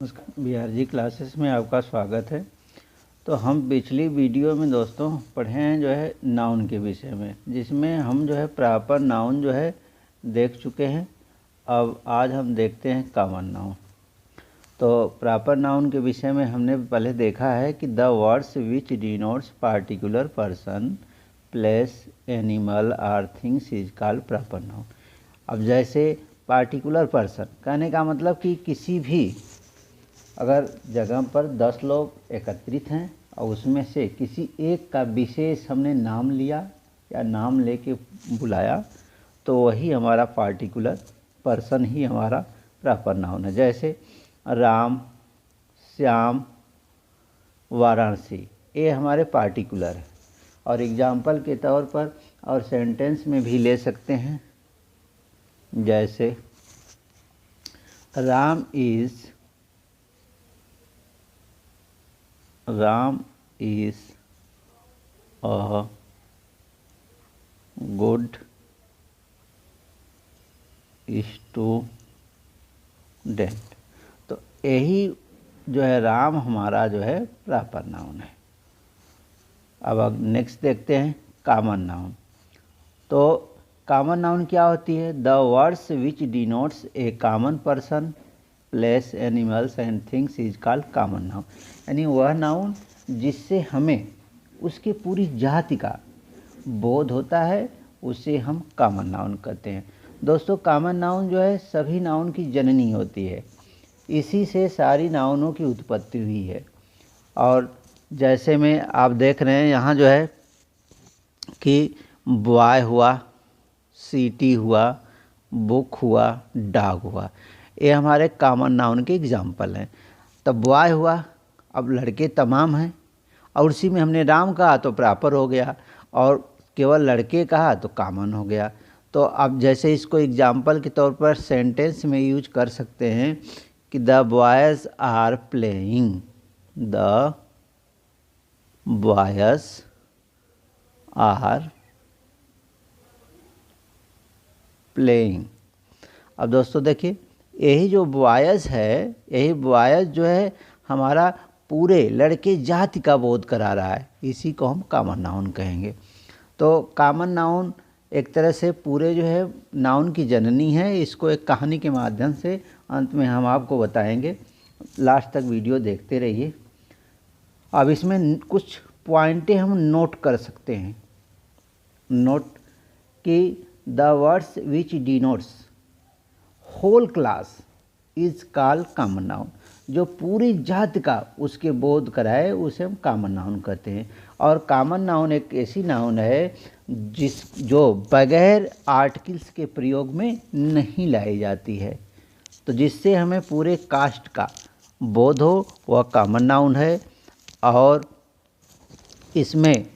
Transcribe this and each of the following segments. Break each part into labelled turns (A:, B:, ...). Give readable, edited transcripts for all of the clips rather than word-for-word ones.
A: नमस्कार, BRG classes में आपका स्वागत है। तो हम पिछली वीडियो में दोस्तों पढ़े हैं जो है नाउन के विषय में, जिसमें हम जो है प्रॉपर नाउन जो है देख चुके हैं। अब आज हम देखते हैं कॉमन नाउन। तो प्रॉपर नाउन के विषय में हमने पहले देखा है कि the words which denotes particular person, place, animal or things is called proper noun. अब जैसे पार्टिकुलर पर्सन कहने का मतलब कि किसी भी अगर जगह पर 10 लोग एकत्रित हैं और उसमें से किसी एक का विशेष हमने नाम लिया या नाम लेके बुलाया तो वही हमारा पार्टिकुलर पर्सन ही हमारा प्रॉपर नाउन है। जैसे राम, श्याम, वाराणसी, ये हमारे पार्टिकुलर है। और एग्जाम्पल के तौर पर और सेंटेंस में भी ले सकते हैं, जैसे Ram is a good student। तो यही जो है राम हमारा जो है प्रॉपर नाउन है। अब नेक्स्ट देखते हैं कॉमन नाउन। तो कॉमन नाउन क्या होती है? The words which denotes A common person, place, animals and things is called common noun. यानी वह नाउन जिससे हमें उसकी पूरी जाति का बोध होता है उसे हम कॉमन नाउन कहते हैं। दोस्तों कॉमन नाउन जो है सभी नाउन की जननी होती है, इसी से सारी नाउनों की उत्पत्ति हुई है। और जैसे में आप देख रहे हैं यहाँ जो है कि बॉय हुआ, सिटी हुआ, बुक हुआ, डॉग हुआ, ये हमारे कॉमन नाउन के एग्जाम्पल हैं। तब बॉय हुआ, अब लड़के तमाम हैं और उसी में हमने राम कहा तो प्रॉपर हो गया, और केवल लड़के कहा तो कॉमन हो गया। तो अब जैसे इसको एग्जाम्पल के तौर पर सेंटेंस में यूज कर सकते हैं कि the boys are playing, the boys are playing. अब दोस्तों देखिए, यही जो बॉयज़ है, यही बॉयज़ जो है हमारा पूरे लड़के जाति का बोध करा रहा है, इसी को हम कॉमन नाउन कहेंगे। तो कॉमन नाउन एक तरह से पूरे जो है नाउन की जननी है। इसको एक कहानी के माध्यम से अंत में हम आपको बताएंगे, लास्ट तक वीडियो देखते रहिए। अब इसमें कुछ पॉइंटें हम नोट कर सकते हैं। नोट कि the words which denotes whole class is called common noun. जो पूरी जाति का उसके बोध कराए उसे हम कॉमन नाउन कहते हैं। और कॉमन नाउन एक ऐसी नाउन है जो बगैर आर्टिकल्स के प्रयोग में नहीं लाई जाती है, तो जिससे हमें पूरे कास्ट का बोध हो वह कॉमन नाउन है। और इसमें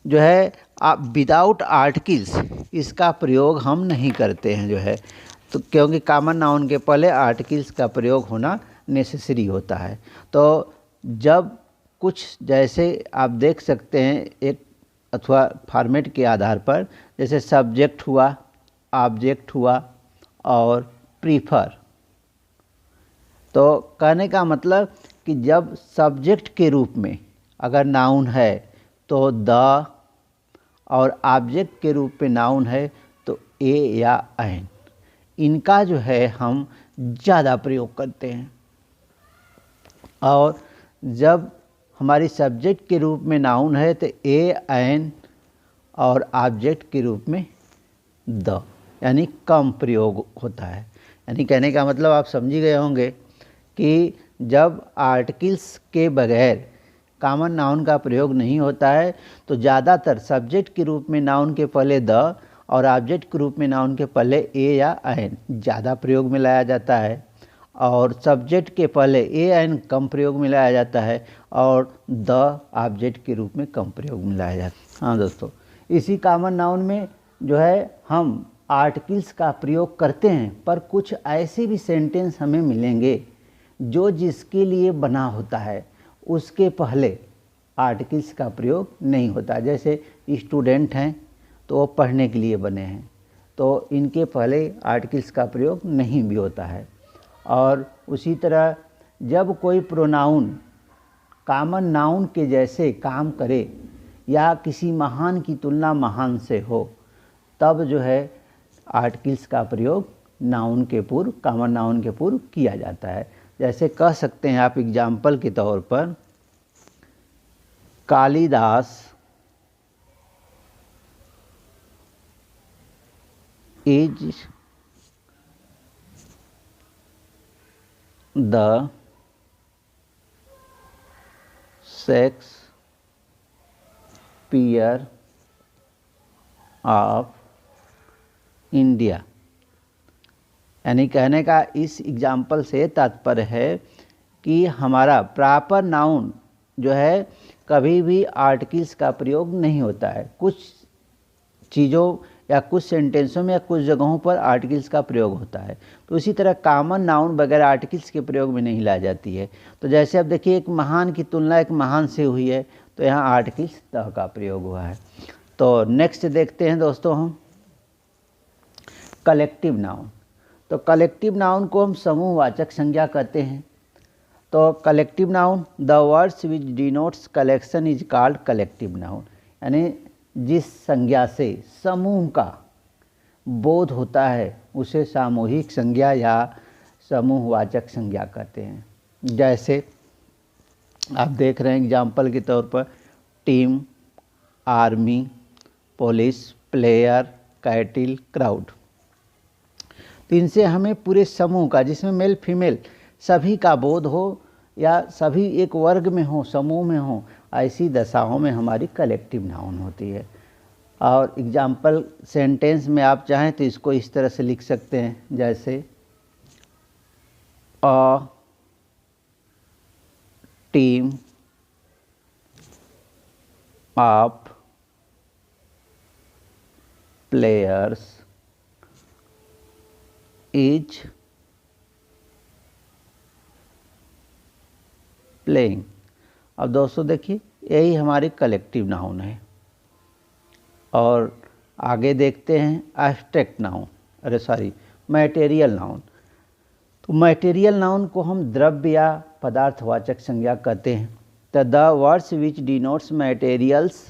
A: जो है आप विदाउट आर्टिकल्स इसका प्रयोग हम नहीं करते हैं जो है, तो क्योंकि कॉमन नाउन के पहले आर्टिकल्स का प्रयोग होना नेसेसरी होता है। तो जब कुछ जैसे आप देख सकते हैं एक अथवा फॉर्मेट के आधार पर, जैसे सब्जेक्ट हुआ, ऑब्जेक्ट हुआ और प्रीफर। तो कहने का मतलब कि जब सब्जेक्ट के रूप में अगर नाउन है तो द, और ऑब्जेक्ट के रूप में नाउन है तो ए या एन, इनका जो है हम ज़्यादा प्रयोग करते हैं। और जब हमारी सब्जेक्ट के रूप में नाउन है तो ए, एन, और ऑब्जेक्ट के रूप में द, यानी कम प्रयोग होता है। यानी कहने का मतलब आप समझ गए होंगे कि जब आर्टिकल्स के बगैर कॉमन नाउन का प्रयोग नहीं होता है तो ज़्यादातर सब्जेक्ट के रूप में नाउन के पहले द और ऑब्जेक्ट के रूप में नाउन के पहले ए या एन ज़्यादा प्रयोग में लाया जाता है, और सब्जेक्ट के पहले ए एन कम प्रयोग में लाया जाता है, और द ऑब्जेक्ट के रूप में कम प्रयोग में लाया जाता है। हाँ दोस्तों, इसी कॉमन नाउन में जो है हम आर्टिकल्स का प्रयोग करते हैं, पर कुछ ऐसे भी सेंटेंस हमें मिलेंगे जो जिसके लिए बना होता है उसके पहले आर्टिकल्स का प्रयोग नहीं होता। जैसे स्टूडेंट हैं तो वो पढ़ने के लिए बने हैं, तो इनके पहले आर्टिकल्स का प्रयोग नहीं भी होता है। और उसी तरह जब कोई प्रोनाउन कॉमन नाउन के जैसे काम करे या किसी महान की तुलना महान से हो, तब जो है आर्टिकल्स का प्रयोग नाउन के पूर्व, कॉमन नाउन के पूर्व किया जाता है। जैसे कह सकते हैं आप एग्जाम्पल के तौर पर, Kalidas is the Shakespeare of India. यानी कहने का इस एग्जाम्पल से तात्पर्य है कि हमारा प्रॉपर नाउन जो है कभी भी आर्टिकल्स का प्रयोग नहीं होता है। कुछ चीज़ों या कुछ सेंटेंसों में या कुछ जगहों पर आर्टिकल्स का प्रयोग होता है, तो इसी तरह कॉमन नाउन वगैरह आर्टिकल्स के प्रयोग में नहीं ला जाती है। तो जैसे अब देखिए, एक महान की तुलना एक महान से हुई है, तो यहाँ आर्टिकल्स द का प्रयोग हुआ है। तो नेक्स्ट देखते हैं दोस्तों हम कलेक्टिव नाउन। तो कलेक्टिव नाउन को हम समूहवाचक संज्ञा कहते हैं। तो collective noun, the words which denotes collection is called collective noun. यानी जिस संज्ञा से समूह का बोध होता है उसे सामूहिक संज्ञा या समूहवाचक संज्ञा कहते हैं। जैसे आप देख रहे हैं एग्जाम्पल के तौर पर, team, army, police, player, कैटिल, crowd. तो इनसे हमें पूरे समूह का, जिसमें मेल फीमेल सभी का बोध हो या सभी एक वर्ग में हो, समूह में हो, ऐसी दशाओं में हमारी कलेक्टिव नाउन होती है। और एग्जाम्पल सेंटेंस में आप चाहें तो इसको इस तरह से लिख सकते हैं, जैसे a team of players is playing. अब दोस्तों देखिए, यही हमारी कलेक्टिव नाउन है। और आगे देखते हैं एब्स्ट्रैक्ट नाउन, मैटेरियल नाउन। तो मैटेरियल नाउन को हम द्रव्य या पदार्थवाचक संज्ञा कहते हैं। तो the words which denotes materials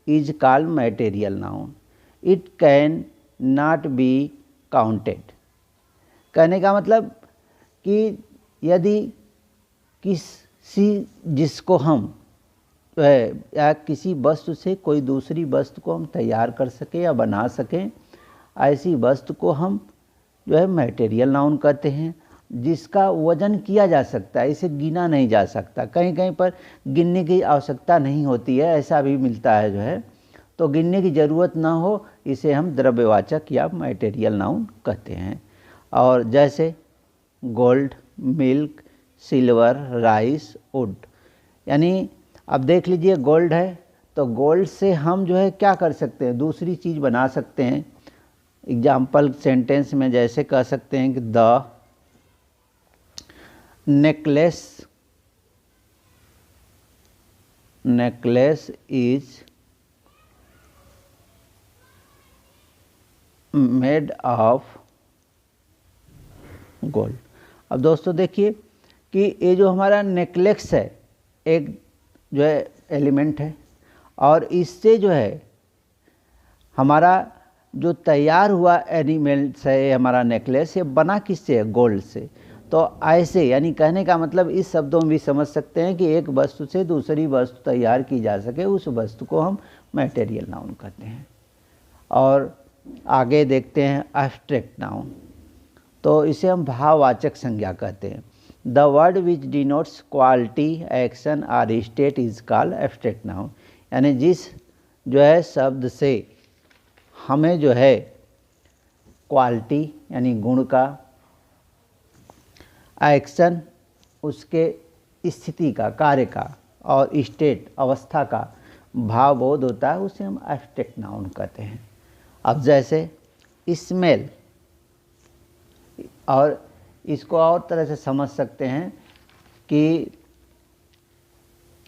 A: is called material noun. It can not be counted. कहने का मतलब कि यदि जिसको हम या किसी वस्तु से कोई दूसरी वस्तु को हम तैयार कर सकें या बना सकें, ऐसी वस्तु को हम जो है मैटेरियल नाउन कहते हैं। जिसका वजन किया जा सकता है, इसे गिना नहीं जा सकता, कहीं कहीं पर गिनने की आवश्यकता नहीं होती है, ऐसा भी मिलता है जो है, तो गिनने की ज़रूरत ना हो, इसे हम द्रव्यवाचक या मैटेरियल नाउन कहते हैं। और जैसे gold, milk, silver, rice, would. यानी अब देख लीजिए, गोल्ड है तो गोल्ड से हम जो है क्या कर सकते हैं, दूसरी चीज़ बना सकते हैं। एग्जाम्पल सेंटेंस में जैसे कह सकते हैं कि the necklace is made of gold. अब दोस्तों देखिए कि ये जो हमारा नेकलेस है, एक जो है एलिमेंट है, और इससे जो है हमारा जो तैयार हुआ एलिमेंट्स है, हमारा नेकलेस, ये बना किससे है, गोल्ड से। तो ऐसे यानी कहने का मतलब इस शब्दों में भी समझ सकते हैं कि एक वस्तु से दूसरी वस्तु तैयार की जा सके, उस वस्तु को हम मैटेरियल नाउन कहते हैं। और आगे देखते हैं एब्स्ट्रैक्ट नाउन। तो इसे हम भाववाचक संज्ञा कहते हैं। The word which denotes quality, action और state is called abstract noun. यानी जिस जो है शब्द से हमें जो है क्वालिटी यानी गुण का, एक्शन उसके स्थिति का, कार्य का, और स्टेट अवस्था का भाव बोध होता है, उसे हम एब्स्ट्रैक्ट नाउन कहते हैं। अब जैसे स्मेल, और इसको और तरह से समझ सकते हैं कि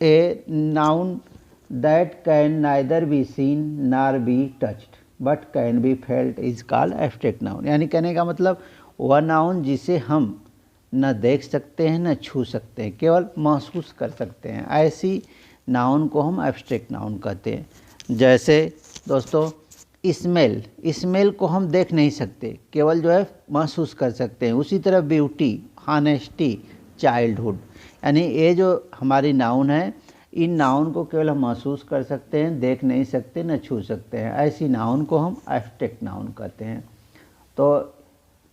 A: a noun that can neither be seen nor be touched but can be felt is called abstract noun. यानी कहने का मतलब वह नाउन जिसे हम न देख सकते हैं न छू सकते हैं, केवल महसूस कर सकते हैं। ऐसी नाउन को हम एब्स्ट्रैक्ट नाउन कहते हैं। जैसे दोस्तों स्मेल को हम देख नहीं सकते, केवल जो है महसूस कर सकते हैं। उसी तरह ब्यूटी, हॉनेस्टी, चाइल्डहुड, यानी ये जो हमारी नाउन है, इन नाउन को केवल हम महसूस कर सकते हैं, देख नहीं सकते न छू सकते हैं। ऐसी नाउन को हम एब्स्ट्रैक्ट नाउन कहते हैं। तो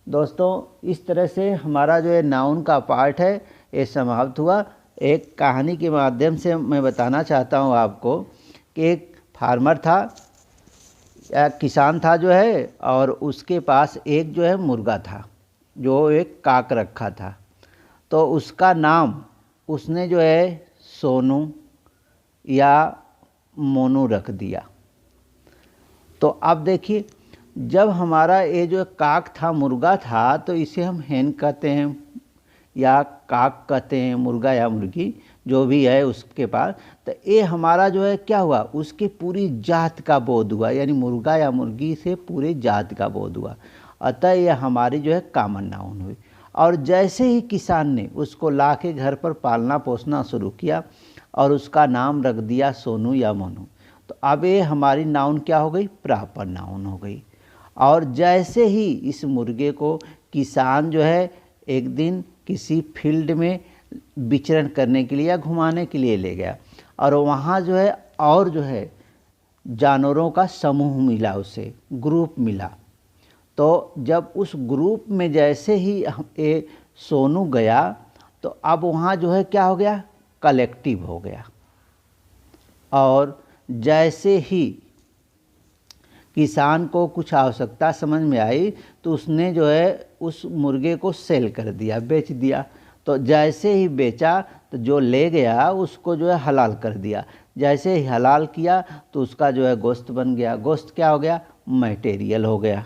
A: दोस्तों इस तरह से हमारा जो है नाउन का पार्ट है ये समाप्त हुआ। एक कहानी के माध्यम से मैं बताना चाहता हूँ आपको कि एक फार्मर था या किसान था जो है, और उसके पास एक जो है मुर्गा था जो एक काक रखा था। तो उसका नाम उसने जो है सोनू या मोनू रख दिया। तो अब देखिए, जब हमारा ये जो काक था, मुर्गा था, तो इसे हम hen कहते हैं या काक कहते हैं, मुर्गा या मुर्गी जो भी है उसके पास। तो ये हमारा जो है क्या हुआ, उसके पूरी जात का बोध हुआ, यानी मुर्गा या मुर्गी से पूरे जात का बोध हुआ। अतः यह हमारी जो है कॉमन नाउन हुई। और जैसे ही किसान ने उसको ला के घर पर पालना पोसना शुरू किया और उसका नाम रख दिया सोनू या मोनू, तो अब ये हमारी नाउन क्या हो गई, प्रॉपर नाउन हो गई। और जैसे ही इस मुर्गे को किसान जो है एक दिन किसी फील्ड में विचरण करने के लिए या घुमाने के लिए ले गया, और वहाँ जो है और जो है जानवरों का समूह मिला, उसे ग्रुप मिला। तो जब उस ग्रुप में जैसे ही ये सोनू गया, तो अब वहाँ जो है क्या हो गया, कलेक्टिव हो गया। और जैसे ही किसान को कुछ आवश्यकता समझ में आई, तो उसने जो है उस मुर्गे को सेल कर दिया, बेच दिया। तो जैसे ही बेचा, तो जो ले गया उसको जो है हलाल कर दिया। जैसे ही हलाल किया, तो उसका जो है गोश्त बन गया। गोश्त क्या हो गया, मटेरियल हो गया।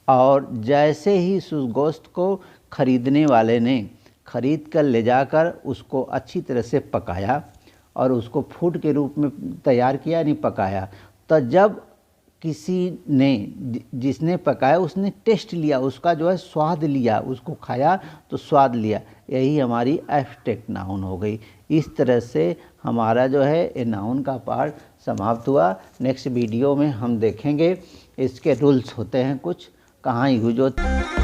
A: और जैसे ही उस गोश्त को खरीदने वाले ने खरीद कर ले जाकर उसको अच्छी तरह से पकाया और उसको फूड के रूप में तैयार किया, नहीं पकाया, तो जब किसी ने जिसने पकाया उसने टेस्ट लिया, उसका जो है स्वाद लिया, उसको खाया तो स्वाद लिया, यही हमारी एब्स्ट्रैक्ट नाउन हो गई। इस तरह से हमारा जो है ये नाउन का पार्ट समाप्त हुआ। नेक्स्ट वीडियो में हम देखेंगे इसके रूल्स होते हैं कुछ, कहाँ यूज होते हैं।